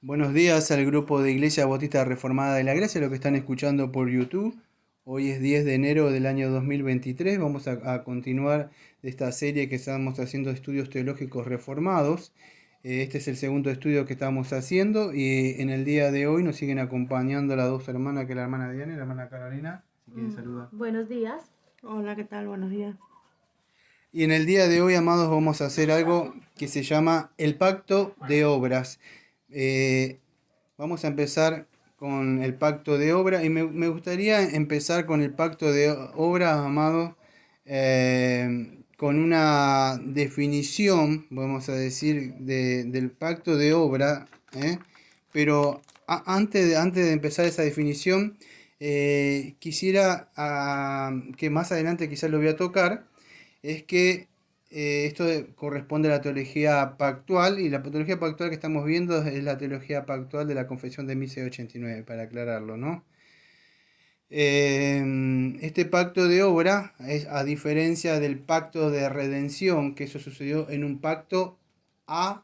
Buenos días al grupo de Iglesia Bautista Reformada de la Gracia, lo que están escuchando por YouTube. Hoy es 10 de enero del año 2023. Vamos a continuar de esta serie que estamos haciendo de estudios teológicos reformados. Este es el segundo estudio que estamos haciendo y en el día de hoy nos siguen acompañando las dos hermanas, que es la hermana Diana y la hermana Carolina. Si quieren saludar. Buenos días. Hola, ¿qué tal? Buenos días. Y en el día de hoy, amados, vamos a hacer algo que se llama el pacto de obras. Eh, Vamos a empezar con el pacto de obra y me gustaría empezar con el pacto de obra, amado, con una definición, vamos a decir, del pacto de obra, ¿eh? Pero antes de empezar esa definición, quisiera que más adelante quizás lo voy a tocar, es que corresponde a la teología pactual, y la teología pactual que estamos viendo es la teología pactual de la Confesión de 1689, para aclararlo, ¿no? Este pacto de obra es a diferencia del pacto de redención, que eso sucedió en un pacto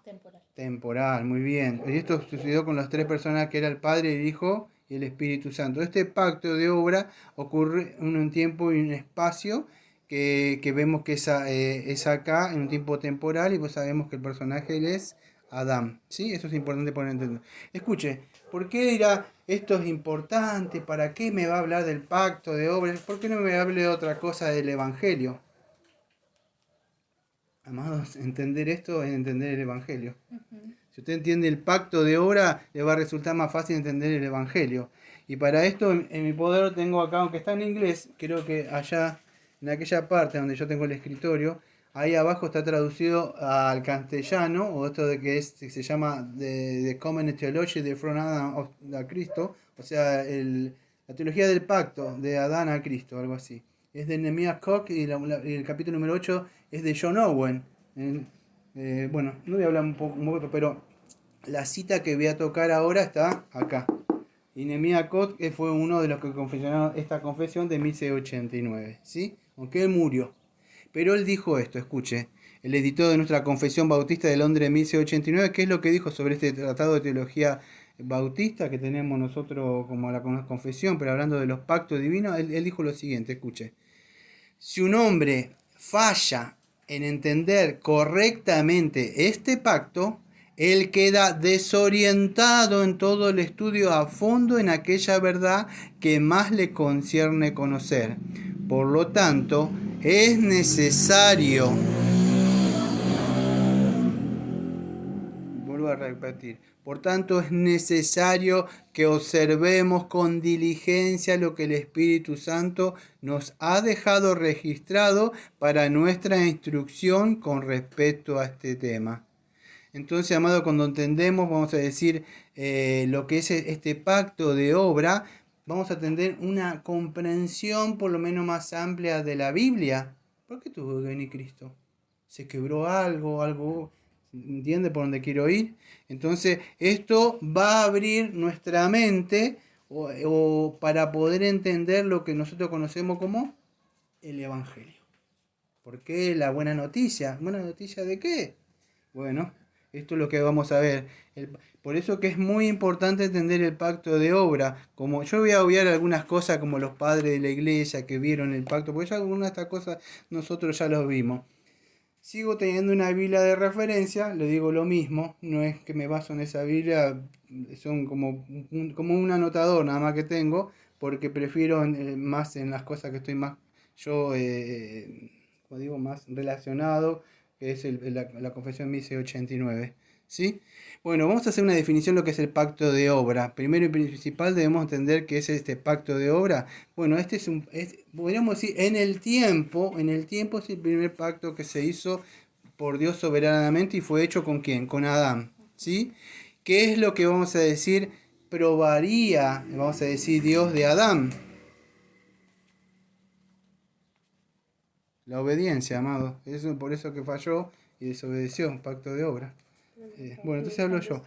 Temporal. atemporal, muy bien. Y esto sucedió con las tres personas que era el Padre, el Hijo y el Espíritu Santo. Este pacto de obra ocurre en un tiempo y un espacio que vemos que es acá, en un tiempo temporal, y pues sabemos que el personaje él es Adán. ¿Sí? Eso es importante poner en entender. Escuche, ¿por qué dirá esto es importante? ¿Para qué me va a hablar del pacto de obras? ¿Por qué no me hable de otra cosa del Evangelio? Amados, entender esto es entender el Evangelio. Si usted entiende el pacto de obra, le va a resultar más fácil entender el Evangelio. Y para esto, en mi poder lo tengo acá, aunque está en inglés, creo que allá, en aquella parte donde yo tengo el escritorio, ahí abajo está traducido al castellano, o esto de que se llama The Common Theology de From Adam a Cristo, o sea, la teología del pacto de Adán a Cristo, algo así. Es de Nehemiah Cox y el capítulo número 8 es de John Owen. Bueno, no voy a hablar un poco, pero la cita que voy a tocar ahora está acá. Y Nehemiah Cox fue uno de los que confesionaron esta confesión de 1689, ¿sí? Aunque él murió. Pero él dijo esto, escuche, el editor de nuestra Confesión Bautista de Londres de 1689, ¿qué es lo que dijo sobre este tratado de teología bautista que tenemos nosotros como la confesión, pero hablando de los pactos divinos? Él dijo lo siguiente, escuche. Si un hombre falla en entender correctamente este pacto, él queda desorientado en todo el estudio a fondo en aquella verdad que más le concierne conocer. Por lo tanto, es necesario, vuelvo a repetir, por tanto es necesario que observemos con diligencia lo que el Espíritu Santo nos ha dejado registrado para nuestra instrucción con respecto a este tema. Entonces, amado, cuando entendemos, vamos a decir, lo que es este pacto de obra, vamos a tener una comprensión por lo menos más amplia de la Biblia. ¿Por qué tuvo que venir Cristo? ¿Se quebró algo? ¿Entiende por dónde quiero ir? Entonces, esto va a abrir nuestra mente o para poder entender lo que nosotros conocemos como el Evangelio. ¿Por qué la buena noticia? ¿Buena noticia de qué? Bueno, esto es lo que vamos a ver. Por eso que es muy importante entender el pacto de obra. Como yo voy a obviar algunas cosas como los padres de la iglesia que vieron el pacto, porque ya algunas de estas cosas nosotros ya los vimos. Sigo teniendo una Biblia de referencia, le digo lo mismo, no es que me baso en esa Biblia, son como un anotador nada más que tengo, porque prefiero más en las cosas que estoy más, yo, como digo, más relacionado, que es la Confesión 1689. ¿Sí? Bueno, vamos a hacer una definición de lo que es el pacto de obra. Primero y principal debemos entender qué es este pacto de obra. Bueno, este podríamos decir, en el tiempo es el primer pacto que se hizo por Dios soberanamente y fue hecho ¿con quién? Con Adán, ¿sí? ¿Qué es lo que vamos a decir? Probaría, vamos a decir, Dios de Adán. La obediencia, amado. Eso por eso que falló y desobedeció, un pacto de obra. Bueno, entonces hablo yo.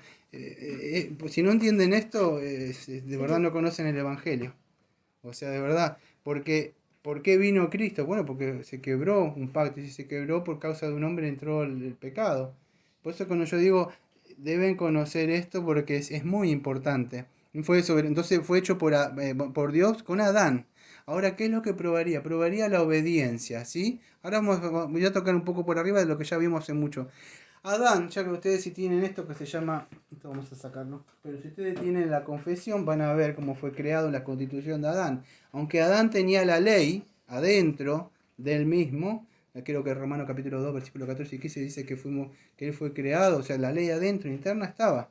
Pues si no entienden esto, de verdad no conocen el Evangelio. O sea, de verdad. Porque, ¿por qué vino Cristo? Bueno, porque se quebró un pacto. Y si se quebró por causa de un hombre entró el pecado. Por eso cuando yo digo, deben conocer esto porque es muy importante. Entonces fue hecho por Dios con Adán. Ahora, ¿qué es lo que probaría? Probaría la obediencia, ¿sí? Ahora voy a tocar un poco por arriba de lo que ya vimos hace mucho. Adán, ya que ustedes si tienen esto que se llama, esto vamos a sacarlo, pero si ustedes tienen la confesión van a ver cómo fue creado la constitución de Adán. Aunque Adán tenía la ley adentro del mismo, creo que Romanos capítulo 2, versículo 14 y 15 dice que él fue creado, o sea, la ley adentro, interna estaba.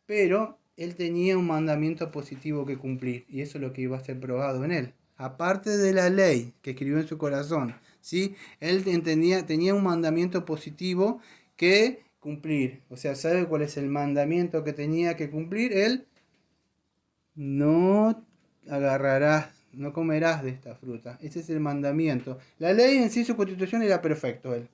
Pero él tenía un mandamiento positivo que cumplir, y eso es lo que iba a ser probado en él. Aparte de la ley que escribió en su corazón, ¿sí? Él tenía un mandamiento positivo que cumplir. O sea, ¿sabe cuál es el mandamiento que tenía que cumplir? Él no agarrarás, no comerás de esta fruta. Ese es el mandamiento. La ley en sí, su constitución era perfecto él.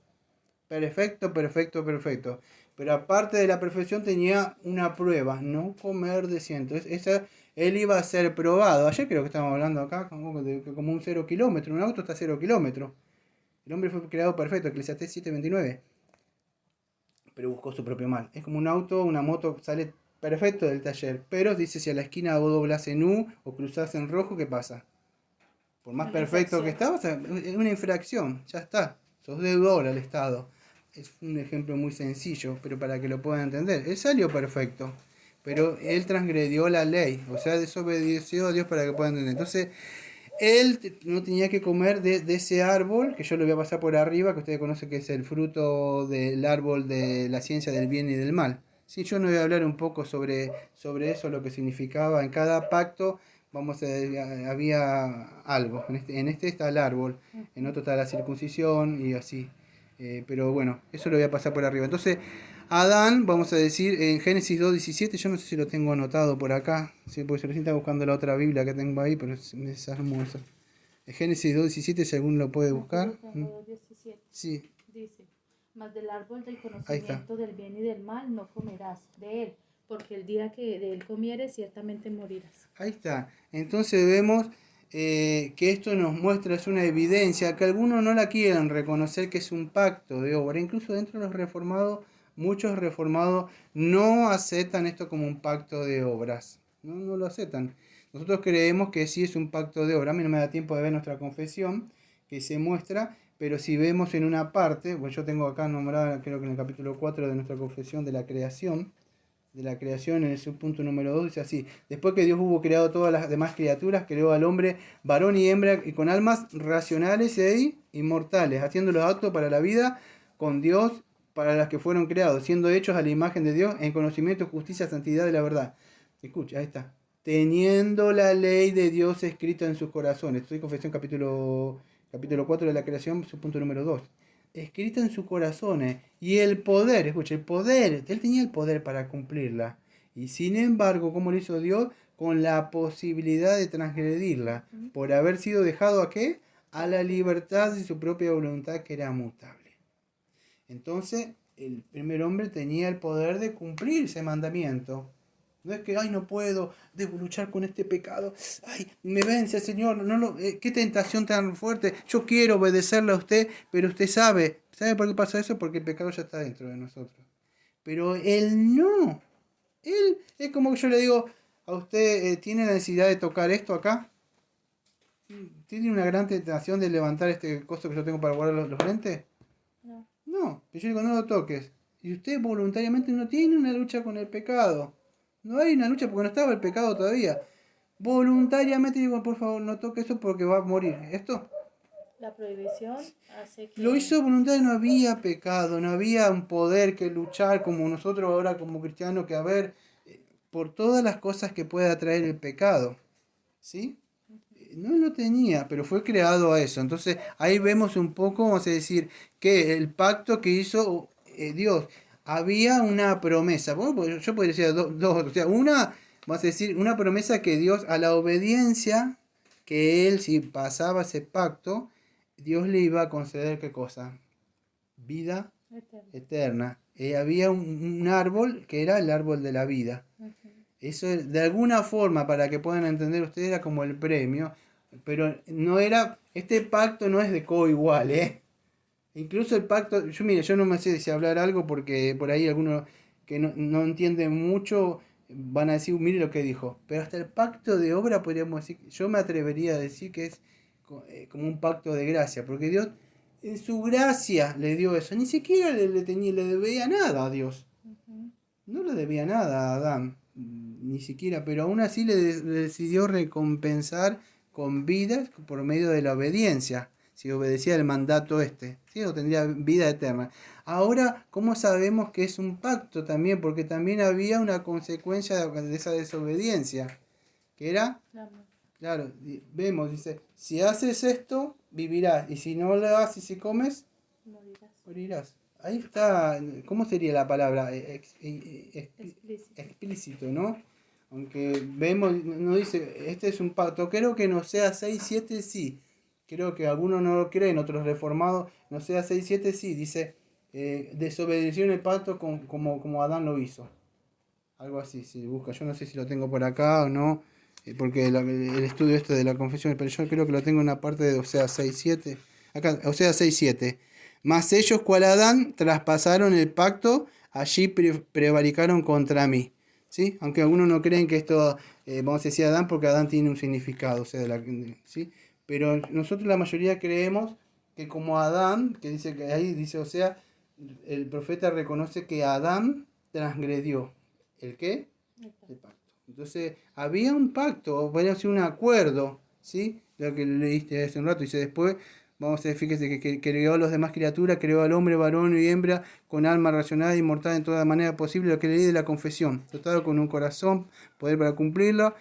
Perfecto, perfecto, perfecto. Pero aparte de la perfección tenía una prueba, no comer de 100. Entonces, él iba a ser probado. Ayer creo que estábamos hablando acá como un 0 kilómetro. Un auto está a 0 kilómetros. El hombre fue creado perfecto, Eclesiastés 7:29. Pero buscó su propio mal. Es como un auto, una moto sale perfecto del taller. Pero dice, si a la esquina vos doblás en U o cruzás en rojo, ¿qué pasa? Por más perfecto que estaba, es una infracción, ya está. Sos deudor al Estado. Es un ejemplo muy sencillo, pero para que lo puedan entender. Él salió perfecto, pero él transgredió la ley, o sea, desobedeció a Dios para que puedan entender. Entonces, él no tenía que comer de ese árbol, que yo lo voy a pasar por arriba, que ustedes conocen que es el fruto del árbol de la ciencia del bien y del mal. Sí, yo no voy a hablar un poco sobre eso, lo que significaba en cada pacto. Había algo. En este está el árbol, en otro está la circuncisión y así. Pero bueno, eso lo voy a pasar por arriba. Entonces, Adán, vamos a decir, en Génesis 2:17, yo no sé si lo tengo anotado por acá, sí, porque se recién está buscando la otra Biblia que tengo ahí, pero me desarmó eso. En Génesis 2:17, si alguno lo puede buscar. Yo tengo 2:17. Sí, Dice, mas del árbol del ahí está. conocimiento del bien y del mal no comerás de él, porque el día que de él comieres ciertamente morirás. Ahí está. Entonces vemos que esto nos muestra, es una evidencia, que algunos no la quieren reconocer que es un pacto de obra. Incluso dentro de los reformados, muchos reformados no aceptan esto como un pacto de obras. No lo aceptan. Nosotros creemos que sí es un pacto de obra. A mí no me da tiempo de ver nuestra confesión, que se muestra, pero si vemos en una parte, pues yo tengo acá nombrada, creo que en el capítulo 4 de nuestra confesión de la creación, en el subpunto número 2, dice así: después que Dios hubo creado todas las demás criaturas, creó al hombre varón y hembra y con almas racionales e inmortales, haciéndolos aptos para la vida con Dios, para las que fueron creados, siendo hechos a la imagen de Dios en conocimiento, justicia, santidad de la verdad. Escucha, ahí está. Teniendo la ley de Dios escrita en sus corazones. Estoy en Confesión capítulo 4 de la creación, subpunto número 2, escrita en sus corazones, y el poder, escucha, el poder, él tenía el poder para cumplirla, y sin embargo, ¿cómo lo hizo Dios? Con la posibilidad de transgredirla, por haber sido dejado ¿a qué? A la libertad de su propia voluntad, que era mutable. Entonces, el primer hombre tenía el poder de cumplir ese mandamiento. No es que, ay, no puedo, debo luchar con este pecado, ay, me vence, Señor, qué tentación tan fuerte, yo quiero obedecerle a usted, pero usted ¿sabe por qué pasa eso? Porque el pecado ya está dentro de nosotros. Pero él no, él es como que yo le digo a usted, ¿tiene la necesidad de tocar esto acá? ¿Tiene una gran tentación de levantar este costo que yo tengo para guardar los lentes? No. No, pero yo digo, no lo toques. Y usted voluntariamente no tiene una lucha con el pecado. No hay una lucha porque no estaba el pecado todavía. Voluntariamente digo, por favor, no toque eso porque va a morir. ¿Esto? La prohibición hace que... Lo hizo voluntario, no había pecado, no había un poder que luchar como nosotros ahora como cristianos, que a ver, por todas las cosas que pueda traer el pecado. ¿Sí? No lo tenía, pero fue creado a eso. Entonces ahí vemos un poco, vamos a decir, que el pacto que hizo Dios, había una promesa. Bueno, yo podría decir dos, o sea, una, vamos a decir, una promesa que Dios, a la obediencia, que él, si pasaba ese pacto, Dios le iba a conceder, ¿qué cosa? Vida eterna. Había un árbol que era el árbol de la vida. Eso de alguna forma, para que puedan entender ustedes, era como el premio, pero no era, este pacto no es de coigual, Incluso el pacto, yo no me sé si hablar algo porque por ahí alguno que no entienden mucho van a decir, mire lo que dijo. Pero hasta el pacto de obra podríamos decir, yo me atrevería a decir que es como un pacto de gracia, porque Dios en su gracia le dio eso. Ni siquiera le debía nada a Dios. No le debía nada a Adán, ni siquiera, pero aún así le decidió recompensar con vida por medio de la obediencia. Si obedecía el mandato ¿sí? O tendría vida eterna. Ahora, ¿cómo sabemos que es un pacto también? Porque también había una consecuencia de esa desobediencia, que era, claro, vemos, dice, si haces esto, vivirás, y si no lo haces y si comes, morirás. Ahí está, ¿cómo sería la palabra? Explícito, ¿no? Aunque vemos, no dice, este es un pacto, creo que no sea 6-7 sí. Creo que algunos no lo creen, otros reformados, no sea 6-7 sí, dice, desobedeció en el pacto como Adán lo hizo. Algo así, si busca, yo no sé si lo tengo por acá o no, porque el estudio de la confesión, pero yo creo que lo tengo en una parte de Oseas 6-7. Acá, Oseas 6-7. Mas ellos, cual Adán, traspasaron el pacto, allí prevaricaron contra mí. ¿Sí? Aunque algunos no creen que esto, vamos a decir Adán, porque Adán tiene un significado, o sea, ¿sí? Pero nosotros la mayoría creemos que como Adán, que dice que ahí dice, o sea, el profeta reconoce que Adán transgredió. ¿El qué? El pacto. Entonces, había un pacto, podría ser un acuerdo, ¿sí? Lo que leíste hace un rato, dice después, vamos a ver, fíjese que creó a las demás criaturas, creó al hombre, varón y hembra, con alma racional y mortal en toda manera posible, lo que leí de la confesión, dotado con un corazón, poder para cumplirlo.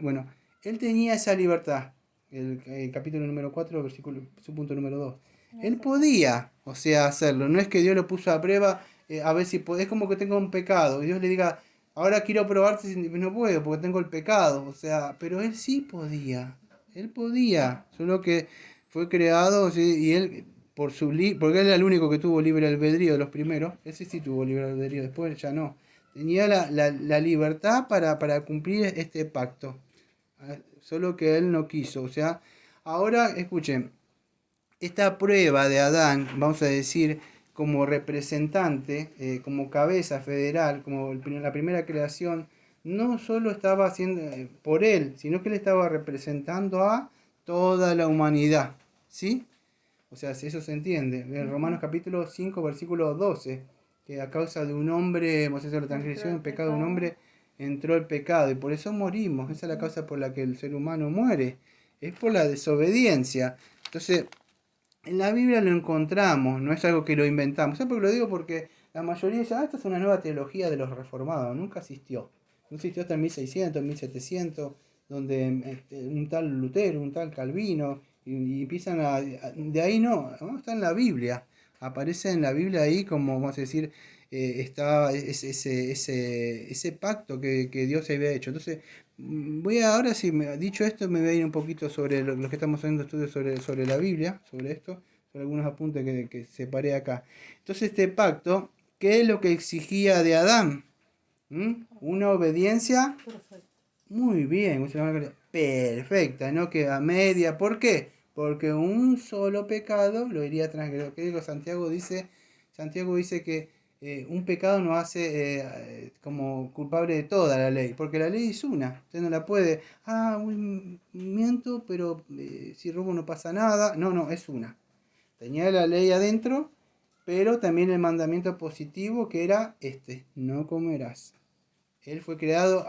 Bueno, él tenía esa libertad, el capítulo número 4, versículo, su punto número 2. Él podía, o sea, hacerlo, no es que Dios lo puso a prueba, a ver si es como que tenga un pecado, y Dios le diga, ahora quiero probarte, no puedo porque tengo el pecado, o sea, pero él sí podía, solo que fue creado, ¿sí? Y él, porque él era el único que tuvo libre albedrío de los primeros, ese sí tuvo libre albedrío, después ya no, tenía la libertad para cumplir este pacto, solo que él no quiso, o sea, ahora escuchen, esta prueba de Adán, vamos a decir, como representante, como cabeza federal, como la primera creación, no solo estaba haciendo por él, sino que él estaba representando a toda la humanidad. ¿Sí? O sea, si eso se entiende. En Romanos capítulo 5, versículo 12, que a causa de un hombre, hemos hecho la transgresión, el pecado de un hombre, entró el pecado y por eso morimos. Esa es la causa por la que el ser humano muere. Es por la desobediencia. Entonces, en la Biblia lo encontramos, no es algo que lo inventamos. ¿Sabes por qué lo digo? Porque la mayoría dice, esta es una nueva teología de los reformados. Nunca existió. No existió hasta en 1600, 1700, donde un tal Lutero, un tal Calvino, y empiezan de ahí no, está en la Biblia. Aparece en la Biblia ahí como, vamos a decir, está ese pacto que Dios había hecho. Entonces, ahora sí, dicho esto, me voy a ir un poquito sobre lo que estamos haciendo estudios sobre la Biblia, sobre esto, sobre algunos apuntes que separé acá. Entonces, este pacto, ¿qué es lo que exigía de Adán? Una obediencia muy bien, perfecta, no que a media. ¿Por qué? Porque un solo pecado lo iría a transgredir. ¿Qué digo? Santiago dice que un pecado no hace como culpable de toda la ley, porque la ley es una. Usted no la puede, miento, pero si robo no pasa nada. No, es una. Tenía la ley adentro, pero también el mandamiento positivo que era no comerás. Él fue creado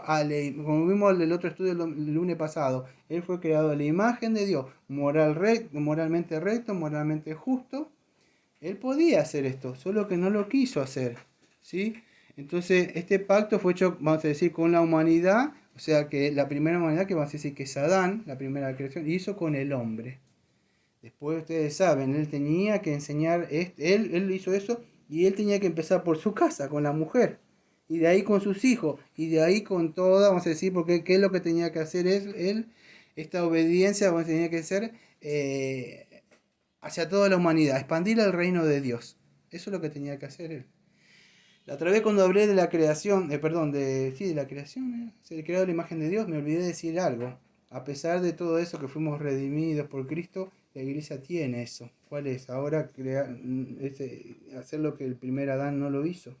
como vimos en el otro estudio el lunes pasado, él fue creado a la imagen de Dios, moralmente recto, moralmente justo. Él podía hacer esto, solo que no lo quiso hacer, ¿sí? Entonces, este pacto fue hecho, vamos a decir, con la humanidad, o sea, que la primera humanidad, que vamos a decir que es Adán, la primera creación, hizo con el hombre. Después ustedes saben, él tenía que enseñar, él hizo eso, y él tenía que empezar por su casa, con la mujer, y de ahí con sus hijos, y de ahí con toda, vamos a decir, porque qué es lo que tenía que hacer él, esta obediencia, tenía que ser hacia toda la humanidad, expandir el reino de Dios. Eso es lo que tenía que hacer él. La otra vez cuando hablé de la creación, de la creación, ser creado la imagen de Dios, me olvidé de decir algo. A pesar de todo eso que fuimos redimidos por Cristo, la iglesia tiene eso. ¿Cuál es? Ahora hacer lo que el primer Adán no lo hizo.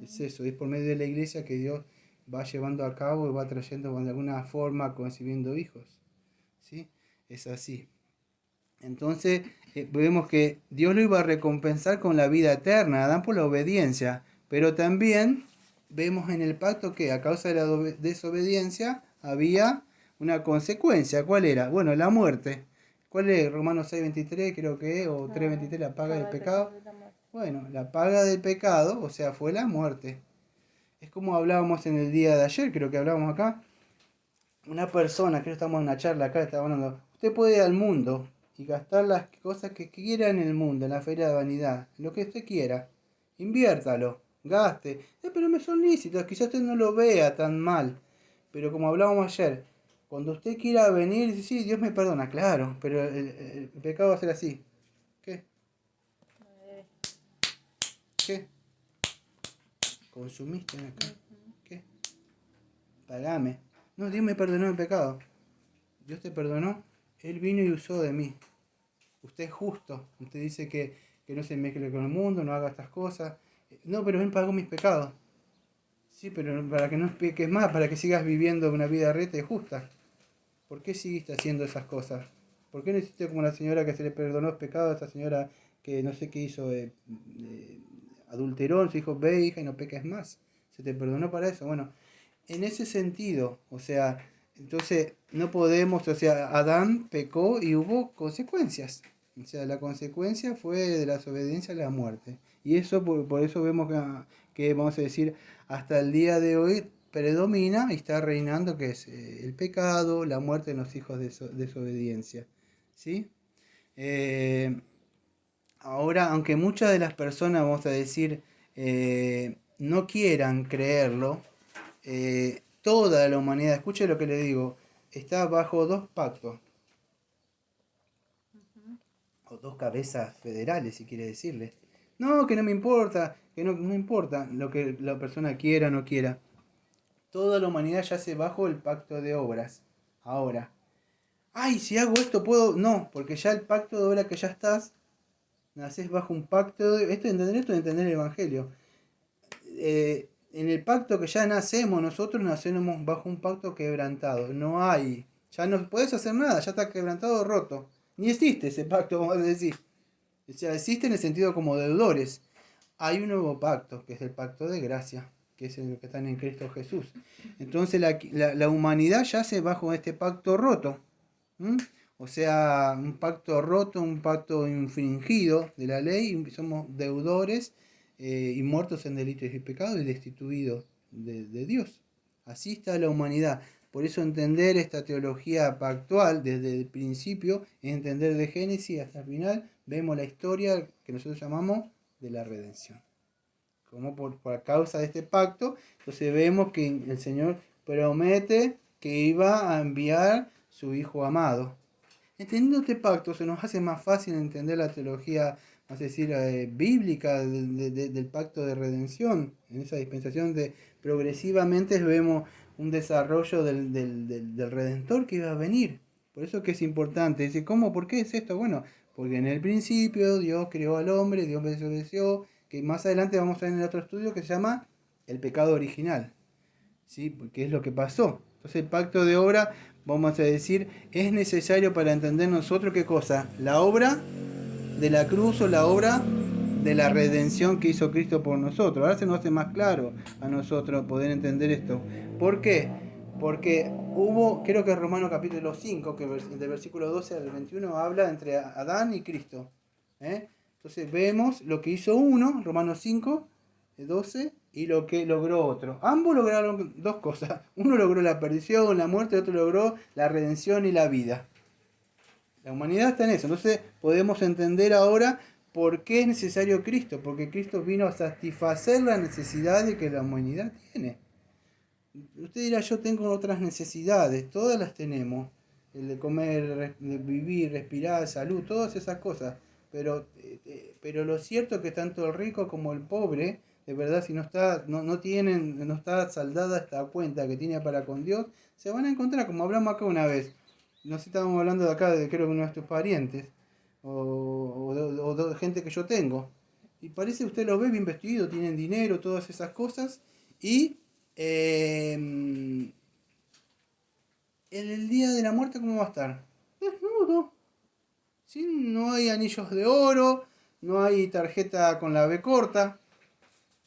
Es eso, es por medio de la iglesia que Dios va llevando a cabo y va trayendo de alguna forma concibiendo hijos. ¿Sí? Es así. Entonces vemos que Dios lo iba a recompensar con la vida eterna, a Adán por la obediencia, pero también vemos en el pacto que a causa de la desobediencia había una consecuencia. ¿Cuál era? Bueno, la muerte. ¿Cuál es? Romanos 6:23 creo que, o 3:23, la paga del pecado. Bueno, la paga del pecado, o sea, fue la muerte. Es como hablábamos en el día de ayer, creo que hablábamos acá. Una persona, creo que estamos en una charla acá, estaba hablando, usted puede ir al mundo y gastar las cosas que quiera en el mundo, en la feria de vanidad, lo que usted quiera. Inviértalo, gaste. Pero me son lícitos, quizás usted no lo vea tan mal. Pero como hablábamos ayer, cuando usted quiera venir, dice, sí, Dios me perdona, claro, pero el pecado va a ser así. ¿Qué? ¿Qué? ¿Consumiste acá? ¿Qué? Pagame. No, Dios me perdonó el pecado. Dios te perdonó. Él vino y usó de mí. Usted es justo. Usted dice que no se mezcle con el mundo, no haga estas cosas. No, pero Él pagó mis pecados. Sí, pero para que no peques más, para que sigas viviendo una vida recta y justa. ¿Por qué seguiste haciendo esas cosas? ¿Por qué no hiciste como la señora que se le perdonó los pecados, esa señora que no sé qué hizo, adulteró, se dijo, ve hija y no peques más? Se te perdonó para eso. Bueno, en ese sentido, o sea, entonces no podemos, o sea, Adán pecó y hubo consecuencias. O sea, la consecuencia fue de la desobediencia a la muerte. Y eso, por eso vemos que, vamos a decir, hasta el día de hoy predomina y está reinando que es el pecado, la muerte en los hijos de desobediencia. ¿Sí? Eh, Ahora, aunque muchas de las personas, vamos a decir, no quieran creerlo, toda la humanidad, escuche lo que le digo, está bajo dos pactos, o dos cabezas federales, si quiere decirle. No, que no me importa, que no importa lo que la persona quiera o no quiera. Toda la humanidad yace bajo el pacto de obras. Ahora, ay, si hago esto puedo. No, porque ya el pacto de obras que ya estás, nacés bajo un pacto de. Esto de entender el Evangelio. En el pacto que ya nacemos, nosotros nacemos bajo un pacto quebrantado. No hay. Ya no puedes hacer nada, ya está quebrantado o roto. Ni existe ese pacto, vamos a decir. O sea, existe en el sentido como deudores. Hay un nuevo pacto, que es el pacto de gracia, que es el que está en Cristo Jesús. Entonces la humanidad yace bajo este pacto roto. ¿Mm? O sea, un pacto roto, un pacto infringido de la ley, somos deudores y muertos en delitos y pecados y destituidos de Dios. Así está la humanidad. Por eso entender esta teología pactual desde el principio, es entender de Génesis hasta el final, vemos la historia que nosotros llamamos de la redención. Como por causa de este pacto, entonces vemos que el Señor promete que iba a enviar su Hijo amado. Entendiendo este pacto se nos hace más fácil entender la teología, vamos a decir, bíblica del pacto de redención. En esa dispensación de progresivamente vemos un desarrollo del Redentor que iba a venir. Por eso que es importante. Dice, ¿cómo? ¿Por qué es esto? Bueno, porque en el principio Dios creó al hombre, Dios desobedeció, que más adelante vamos a ver en el otro estudio que se llama el pecado original. ¿Sí? Porque es lo que pasó. Entonces el pacto de obra, vamos a decir, es necesario para entender nosotros qué cosa, la obra de la cruz o la obra de la redención que hizo Cristo por nosotros. Ahora se nos hace más claro a nosotros poder entender esto. ¿Por qué? Porque hubo, creo que es Romanos capítulo 5, que del versículo 12 al 21 habla entre Adán y Cristo. Entonces vemos lo que hizo uno, Romanos 5, 12, y lo que logró otro. Ambos lograron dos cosas. Uno logró la perdición, la muerte, el otro logró la redención y la vida. La humanidad está en eso. Entonces podemos entender ahora por qué es necesario Cristo. Porque Cristo vino a satisfacer la necesidad que la humanidad tiene. Usted dirá, yo tengo otras necesidades. Todas las tenemos. El de comer, de vivir, respirar, salud, todas esas cosas. Pero lo cierto es que tanto el rico como el pobre, de verdad, si no está saldada esta cuenta que tiene para con Dios, se van a encontrar, como hablamos acá una vez. No sé si estábamos hablando de acá, de creo que uno de tus parientes, o de gente que yo tengo. Y parece, usted lo ve bien vestido, tienen dinero, todas esas cosas. Y en el día de la muerte, ¿cómo va a estar? Desnudo. ¿Sí? No hay anillos de oro, no hay tarjeta con la B corta,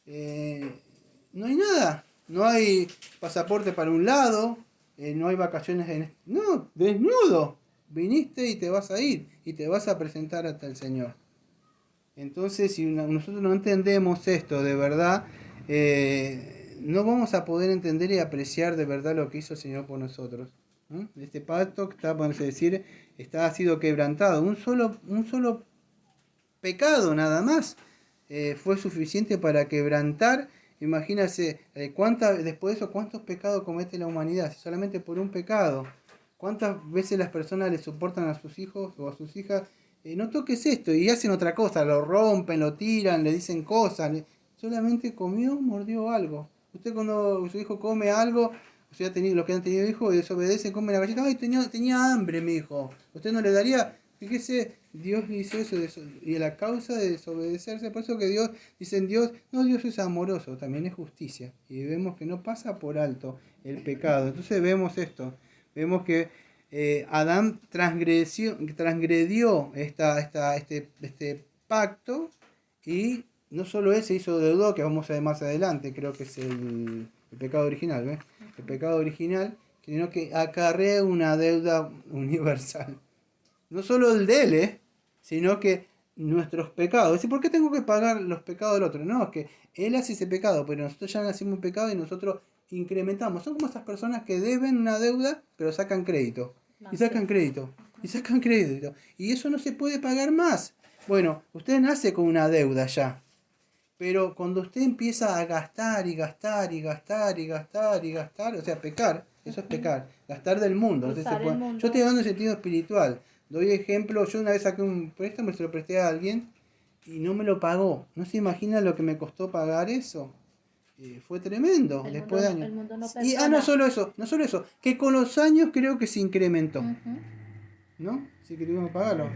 no hay nada. No hay pasaporte para un lado, no hay vacaciones en... No, desnudo. Viniste y te vas a ir y te vas a presentar ante el Señor. Entonces, si nosotros no entendemos esto de verdad, no vamos a poder entender y apreciar de verdad lo que hizo el Señor por nosotros. ¿No? Este pacto está, vamos a decir, ha sido quebrantado. Un solo pecado nada más fue suficiente para quebrantar. Imagínense, después de eso, cuántos pecados comete la humanidad, si solamente por un pecado. ¿Cuántas veces las personas le soportan a sus hijos o a sus hijas? No toques esto, y hacen otra cosa, lo rompen, lo tiran, le dicen cosas. Solamente comió, mordió algo. Usted cuando su hijo come algo, o sea, los que han tenido hijos desobedecen, comen la galleta. Ay, tenía hambre, mi hijo. Usted no le daría, fíjese, Dios hizo eso, y la causa de desobedecerse, por eso que Dios, dicen Dios, no, Dios es amoroso, también es justicia. Y vemos que no pasa por alto el pecado. Entonces vemos esto, vemos que Adán transgredió este pacto, y no solo él se hizo deudor, que vamos a ver más adelante, creo que es el pecado original, ¿ves? El pecado original, sino que acarrea una deuda universal. No solo el de él, sino que nuestros pecados. ¿Y por qué tengo que pagar los pecados del otro? No, es que él hace ese pecado, pero nosotros ya nacimos un pecado y nosotros incrementamos. Son como esas personas que deben una deuda, pero sacan crédito. Y sacan crédito. Y sacan crédito. Y eso no se puede pagar más. Bueno, usted nace con una deuda ya. Pero cuando usted empieza a gastar y gastar y gastar y gastar y gastar, o sea, pecar, eso es pecar, gastar del mundo. Yo estoy hablando en sentido espiritual. Doy ejemplo, yo una vez saqué un préstamo, se lo presté a alguien y no me lo pagó. ¿No se imagina lo que me costó pagar eso? Fue tremendo, después de años. Y no solo eso, que con los años creo que se incrementó. ¿No? Sí que tuvimos que pagarlo.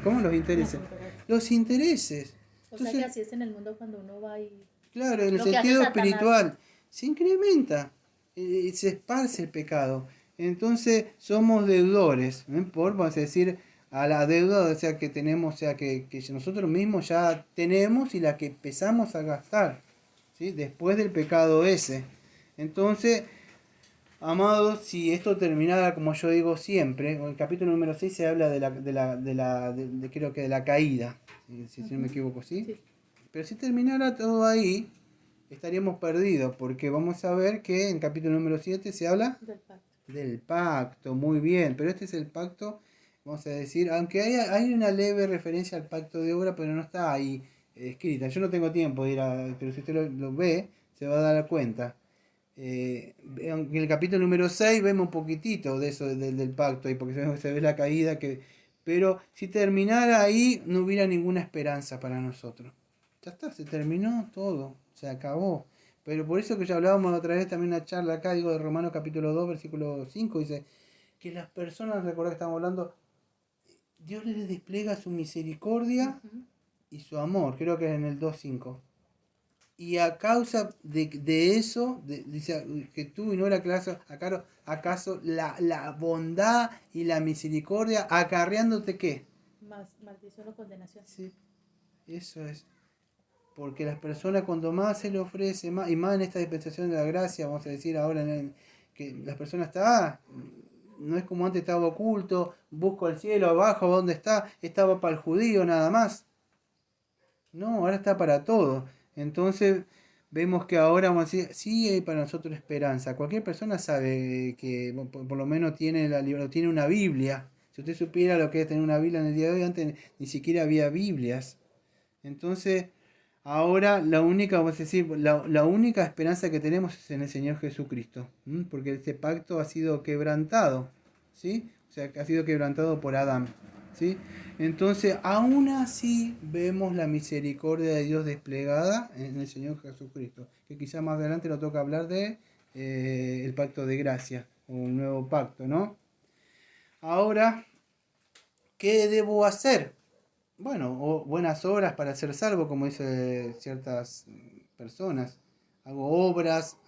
¿Cómo los intereses? Los intereses. O sea que así es en el mundo cuando uno va y... Claro, en el sentido espiritual se incrementa, se esparce el pecado. Entonces somos deudores, vamos a decir, a la deuda, o sea, que tenemos, o sea, que nosotros mismos ya tenemos y la que empezamos a gastar, ¿sí? Después del pecado ese. Entonces, amados, si esto terminara como yo digo siempre, en el capítulo número 6 se habla creo que de la caída, si no me equivoco, ¿sí? Sí. Pero si terminara todo ahí, estaríamos perdidos, porque vamos a ver que en el capítulo número 7 se habla del pacto, muy bien, pero este es el pacto, vamos a decir, aunque hay una leve referencia al pacto de obra, pero no está ahí escrita. Yo no tengo tiempo de ir pero si usted lo ve, se va a dar cuenta. En el capítulo número 6 vemos un poquitito de eso del pacto, ahí, porque se ve la caída, pero si terminara ahí no hubiera ninguna esperanza para nosotros. Ya está, se terminó todo, se acabó. Pero por eso que ya hablábamos otra vez también en una charla acá, digo, de Romanos capítulo 2, versículo 5, dice que las personas, recordad que estamos hablando, Dios les despliega su misericordia y su amor, creo que es en el 2.5. Y a causa de eso, dice que tú y no era clase, ¿acaso la bondad y la misericordia acarreándote qué? Maldición o condenación. Sí, eso es. Porque las personas cuando más se le ofrece, más, y más en esta dispensación de la gracia, vamos a decir ahora, que las personas están, no es como antes estaba oculto, busco al cielo, abajo, ¿dónde está? Estaba para el judío nada más. No, ahora está para todo. Entonces vemos que ahora vamos a decir, sí hay para nosotros esperanza. Cualquier persona sabe que por lo menos tiene tiene una Biblia. Si usted supiera lo que es tener una Biblia en el día de hoy, antes ni siquiera había Biblias. Entonces, ahora la única, vamos a decir, la única esperanza que tenemos es en el Señor Jesucristo. Porque este pacto ha sido quebrantado. ¿Sí? O sea, que ha sido quebrantado por Adán. ¿Sí? Entonces, aún así vemos la misericordia de Dios desplegada en el Señor Jesucristo, que quizá más adelante nos toca hablar de el pacto de gracia, o un nuevo pacto, ¿no? Ahora, ¿qué debo hacer? bueno, o buenas obras para ser salvo, como dicen ciertas personas. Hago obras,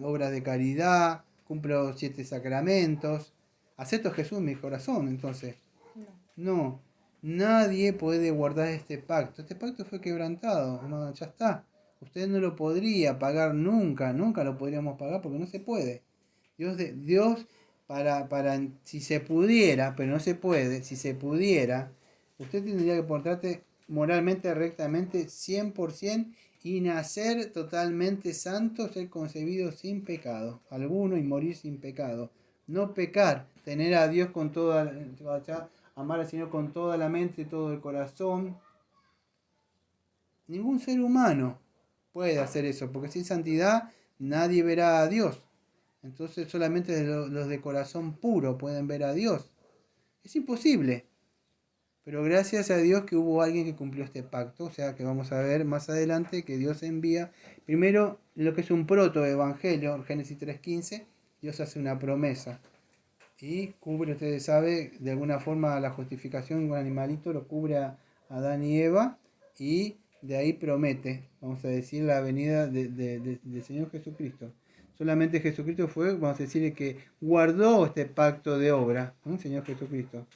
obras de caridad, cumplo 7 sacramentos. Acepto a Jesús en mi corazón, entonces. No. No, nadie puede guardar este pacto. Este pacto fue quebrantado, no, ya está. Usted no lo podría pagar nunca, nunca lo podríamos pagar porque no se puede. Dios si se pudiera, pero no se puede, si se pudiera, usted tendría que portarse moralmente, rectamente, 100% y nacer totalmente santo, ser concebido sin pecado alguno y morir sin pecado. No pecar, tener a Dios con toda, amar al Señor con toda la mente, todo el corazón. Ningún ser humano puede hacer eso, porque sin santidad nadie verá a Dios. Entonces solamente los de corazón puro pueden ver a Dios. Es imposible. Pero gracias a Dios que hubo alguien que cumplió este pacto. O sea que vamos a ver más adelante que Dios envía. Primero lo que es un proto-evangelio, Génesis 3.15. Dios hace una promesa. Y cubre, ustedes saben, de alguna forma la justificación, un animalito lo cubre a Adán y Eva. Y de ahí promete, vamos a decir, la venida del Señor Jesucristo. Solamente Jesucristo fue, vamos a decir, el que guardó este pacto de obra, ¿no? Señor Jesucristo.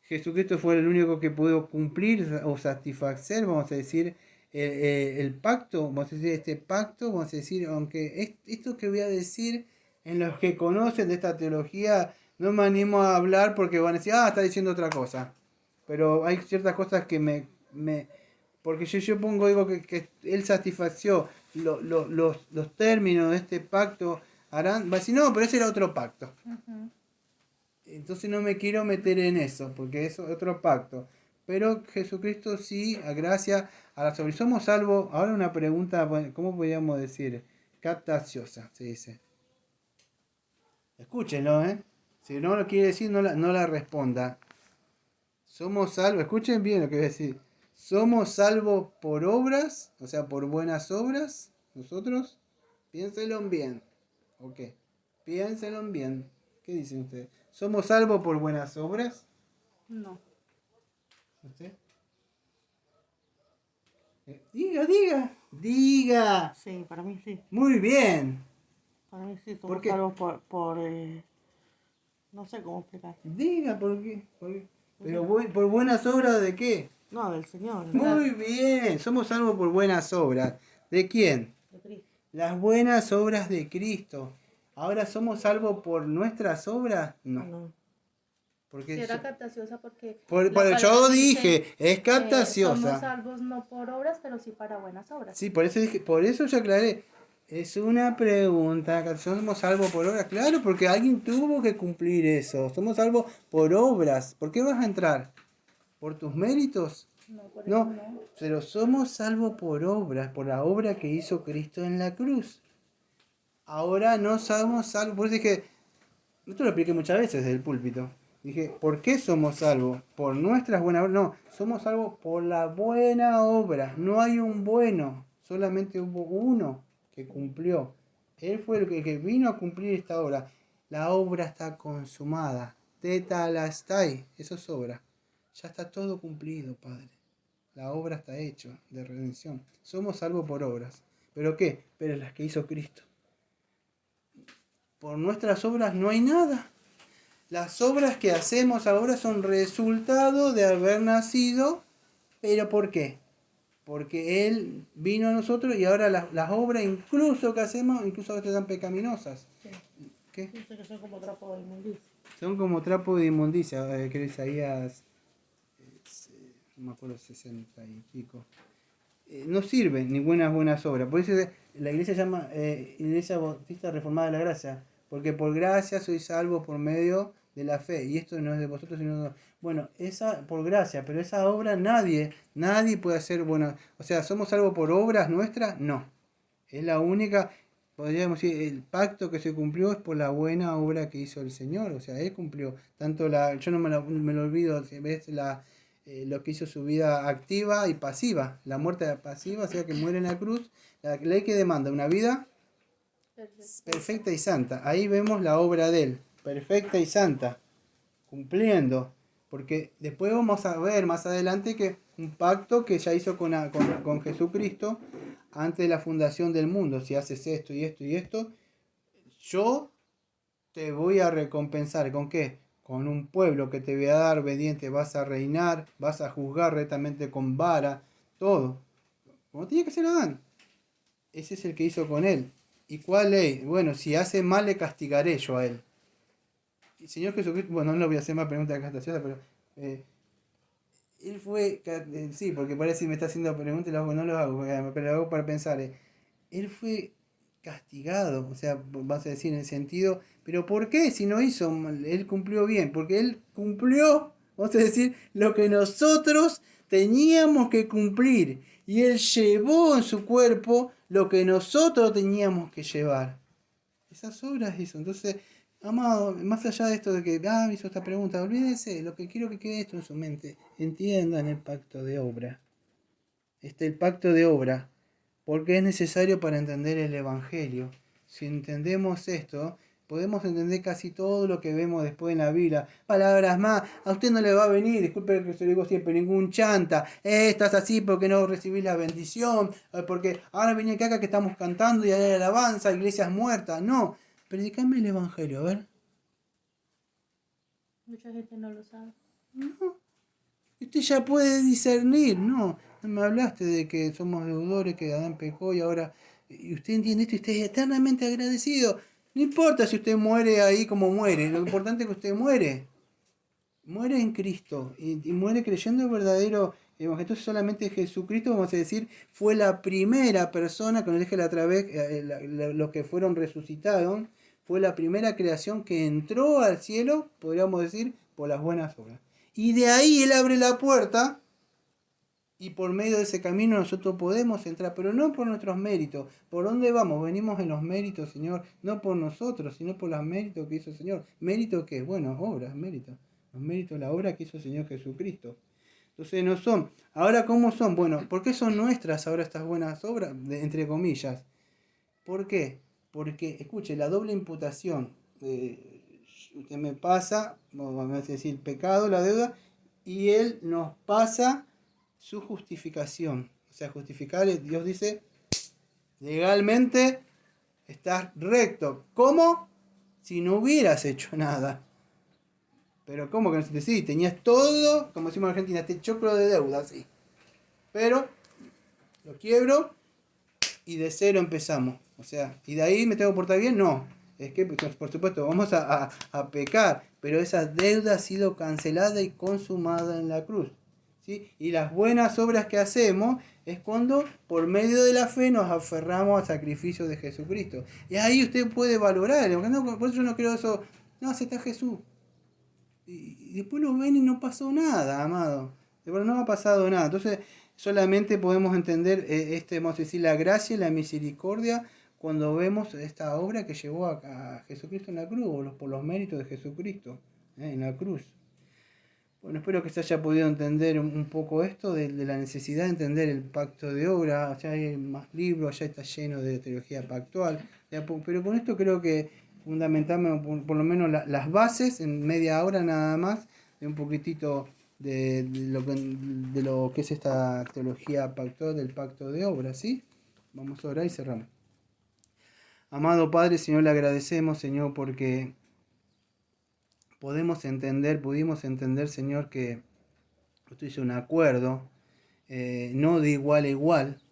Jesucristo fue el único que pudo cumplir o satisfacer, vamos a decir, el pacto, vamos a decir, este pacto, vamos a decir, aunque esto que voy a decir, en los que conocen de esta teología, no me animo a hablar porque van a decir, está diciendo otra cosa. Pero hay ciertas cosas que porque yo pongo, digo que él satisfació los términos de este pacto, va a decir, no, pero ese era otro pacto. Ujú. Entonces no me quiero meter en eso, porque es otro pacto. Pero Jesucristo sí, a gracia, a la sobre. Somos salvos. Ahora una pregunta, ¿cómo podríamos decir? Captaciosa, se dice. Escúchenlo, ¿eh? Si no lo quiere decir, no la responda. Somos salvos, escuchen bien lo que voy a decir. Somos salvos por obras, o sea, por buenas obras, nosotros. Piénsenlo bien. Ok. Piénsenlo bien. ¿Qué dicen ustedes? ¿Somos salvos por buenas obras? No. ¿Usted? Diga. Sí, para mí sí. Muy bien. Para mí sí, ¿Por somos qué? salvos no sé cómo explicar. Diga, ¿por qué? Pero ¿por buenas obras de qué? No, del Señor. Muy bien. Somos salvos por buenas obras. ¿De quién? De Cristo. Las buenas obras de Cristo. Ahora, ¿somos salvos por nuestras obras? No. No. Porque Si era captaciosa porque yo palabra dije, dice es que somos captaciosa. salvos no por obras, pero sí para buenas obras. Sí, por eso dije, por eso yo aclaré. Es una pregunta, ¿somos salvos por obras? Claro, porque alguien tuvo que cumplir eso. Somos salvos por obras. ¿Por qué vas a entrar? ¿Por tus méritos? No, por eso No, no. pero somos salvos por obras, por la obra que hizo Cristo en la cruz. Ahora no somos salvos. Por eso dije, esto lo expliqué muchas veces desde el púlpito. Dije, ¿por qué somos salvos? ¿Por nuestras buenas obras? No, somos salvos por la buena obra. No hay un bueno, solamente hubo uno que cumplió. Él fue el que vino a cumplir esta obra. La obra está consumada. Tetelestai, eso es obra. Ya está todo cumplido, Padre. La obra está hecha de redención. Somos salvos por obras. ¿Pero qué? Pero las que hizo Cristo. Por nuestras obras no hay nada. Las obras que hacemos ahora son resultado de haber nacido, pero ¿por qué? Porque Él vino a nosotros y ahora las obras incluso que hacemos, incluso a veces son pecaminosas. Sí. ¿Qué? Dice que son como trapo de inmundicia. Son como trapo de inmundicia, creo Isaías, no me acuerdo, 60 y pico. No sirven ninguna buenas obras. Por eso la iglesia se llama Iglesia Bautista Reformada de la Gracia. Porque por gracia soy salvo por medio de la fe. Y esto no es de vosotros, sino de... Bueno, esa por gracia, pero esa obra nadie puede hacer buena. O sea, ¿somos salvos por obras nuestras? No. Es la única, podríamos decir, el pacto que se cumplió es por la buena obra que hizo el Señor. O sea, Él cumplió. Tanto yo no me lo olvido, ves lo que hizo su vida activa y pasiva. La muerte pasiva, o sea, que muere en la cruz. La ley que demanda una vida perfecta y santa. Ahí vemos la obra de Él. Perfecta y santa. Cumpliendo. Porque después vamos a ver más adelante que un pacto que ya hizo con Jesucristo antes de la fundación del mundo. Si haces esto y esto y esto, yo te voy a recompensar. ¿Con qué? Con un pueblo que te voy a dar obediente, vas a reinar, vas a juzgar rectamente con vara, todo. Como tiene que ser Adán. Ese es el que hizo con él. ¿Y cuál ley? Bueno, si hace mal le castigaré yo a él. Y Señor Jesucristo, bueno, no le voy a hacer más preguntas captaciosas, pero él fue, sí, porque parece que me está haciendo preguntas y lo hago, no lo hago, pero lo hago para pensar. Él fue castigado, o sea, vas a decir en el sentido, pero ¿por qué si no hizo mal? Él cumplió bien? Porque él cumplió, vamos a decir, lo que nosotros teníamos que cumplir. Y él llevó en su cuerpo lo que nosotros teníamos que llevar. Esas obras hizo. Entonces, amado, más allá de esto de que, hizo esta pregunta, olvídese, lo que quiero que quede esto en su mente. Entiendan el pacto de obra. El pacto de obra, porque es necesario para entender el Evangelio. Si entendemos esto, podemos entender casi todo lo que vemos después en la Biblia. Palabras más, a usted no le va a venir, disculpe que se lo digo siempre, ningún chanta. Estás así porque no recibís la bendición, porque ahora viene acá que estamos cantando y hay alabanza, iglesias muertas. No, predicame el Evangelio, a ver. Mucha gente no lo sabe. No, usted ya puede discernir, no me hablaste de que somos deudores, que Adán pecó y ahora, y usted entiende esto y usted es eternamente agradecido. No importa si usted muere ahí como muere, lo importante es que usted muere en Cristo y muere creyendo el verdadero Evangelio. Entonces solamente Jesucristo, vamos a decir, fue la primera persona, que nos deje la otra vez, los que fueron resucitados, fue la primera creación que entró al cielo, podríamos decir, por las buenas obras. Y de ahí Él abre la puerta y por medio de ese camino nosotros podemos entrar, pero no por nuestros méritos. ¿Por dónde vamos? Venimos en los méritos, Señor, no por nosotros, sino por los méritos que hizo el Señor. ¿Mérito qué? Bueno, obras, méritos. Los méritos, la obra que hizo el Señor Jesucristo. Entonces no son. Ahora, ¿cómo son? Bueno, ¿por qué son nuestras ahora estas buenas obras? Entre comillas. ¿Por qué? Porque, escuche, la doble imputación. Usted me pasa, vamos a decir, el pecado, la deuda, y Él nos pasa su justificación. O sea, justificar, Dios dice, legalmente estás recto. ¿Cómo? Si no hubieras hecho nada. Pero ¿cómo que no se te sí? Tenías todo, como decimos en Argentina, este choclo de deuda, sí. Pero lo quiebro y de cero empezamos. O sea, ¿y de ahí me tengo que portar bien? No. Es que, pues, por supuesto, vamos a pecar, pero esa deuda ha sido cancelada y consumada en la cruz. ¿Sí? Y las buenas obras que hacemos es cuando por medio de la fe nos aferramos al sacrificio de Jesucristo. Y ahí usted puede valorar, no, por eso yo no creo eso, no, acepta a Jesús. Y después lo ven y no pasó nada, amado. Después no ha pasado nada. Entonces solamente podemos entender, vamos a decir, la gracia y la misericordia cuando vemos esta obra que llevó a Jesucristo en la cruz, por los méritos de Jesucristo en la cruz. Bueno, espero que se haya podido entender un poco esto de la necesidad de entender el pacto de obra. Ya hay más libros, ya está lleno de teología pactual. Pero con esto creo que fundamentalmente, por lo menos las bases, en media hora nada más, de un poquitito de lo que es esta teología pactual del pacto de obra, ¿sí? Vamos a orar y cerramos. Amado Padre, Señor, le agradecemos, Señor, porque pudimos entender, Señor, que usted hizo un acuerdo, no de igual a igual,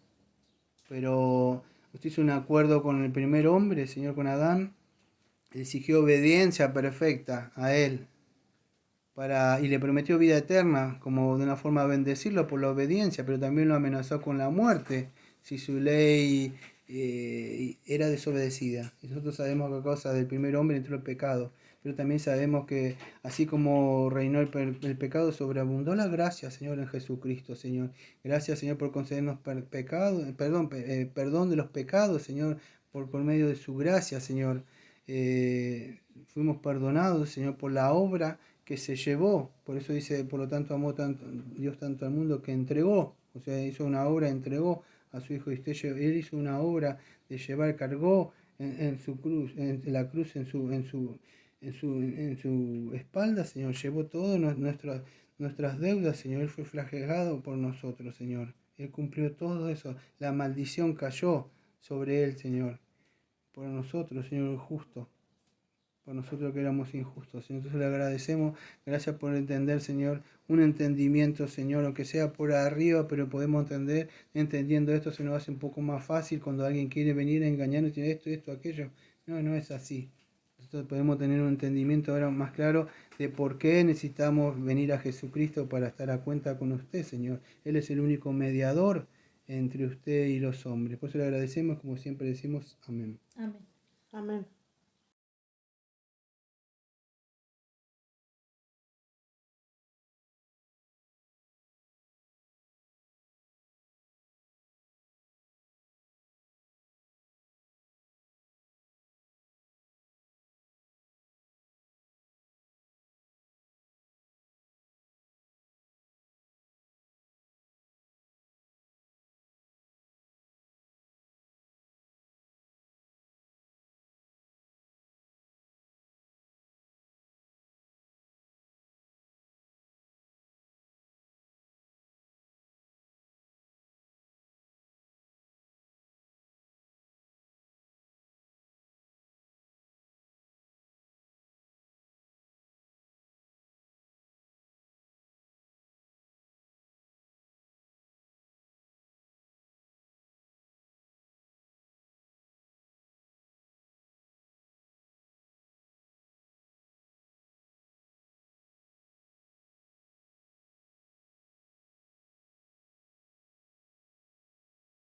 pero usted hizo un acuerdo con el primer hombre, Señor, con Adán, exigió obediencia perfecta a él, y le prometió vida eterna, como de una forma de bendecirlo por la obediencia, pero también lo amenazó con la muerte, si su ley era desobedecida. Y nosotros sabemos que a causa del primer hombre entró el pecado, pero también sabemos que así como reinó el pecado, sobreabundó la gracia, Señor, en Jesucristo, Señor. Gracias, Señor, por concedernos perdón de los pecados, Señor, por medio de su gracia, Señor. Fuimos perdonados, Señor, por la obra que se llevó. Por eso dice, por lo tanto, amó Dios tanto al mundo que entregó. O sea, hizo una obra, entregó a su Hijo. Él hizo una obra de llevar, cargó en su cruz, en la cruz, en su espalda, Señor, llevó todas nuestras deudas, Señor. Él fue flagelado por nosotros, Señor. Él cumplió todo eso. La maldición cayó sobre Él, Señor. Por nosotros, Señor, justo. Por nosotros que éramos injustos, Señor. Entonces le agradecemos. Gracias por entender, Señor. Un entendimiento, Señor, aunque sea por arriba, pero podemos entender. Entendiendo esto se nos hace un poco más fácil cuando alguien quiere venir a engañarnos y decir esto, aquello. No, no es así. Nosotros podemos tener un entendimiento ahora más claro de por qué necesitamos venir a Jesucristo para estar a cuenta con usted, Señor. Él es el único mediador entre usted y los hombres. Por eso le agradecemos, como siempre decimos, amén. Amén. Amén.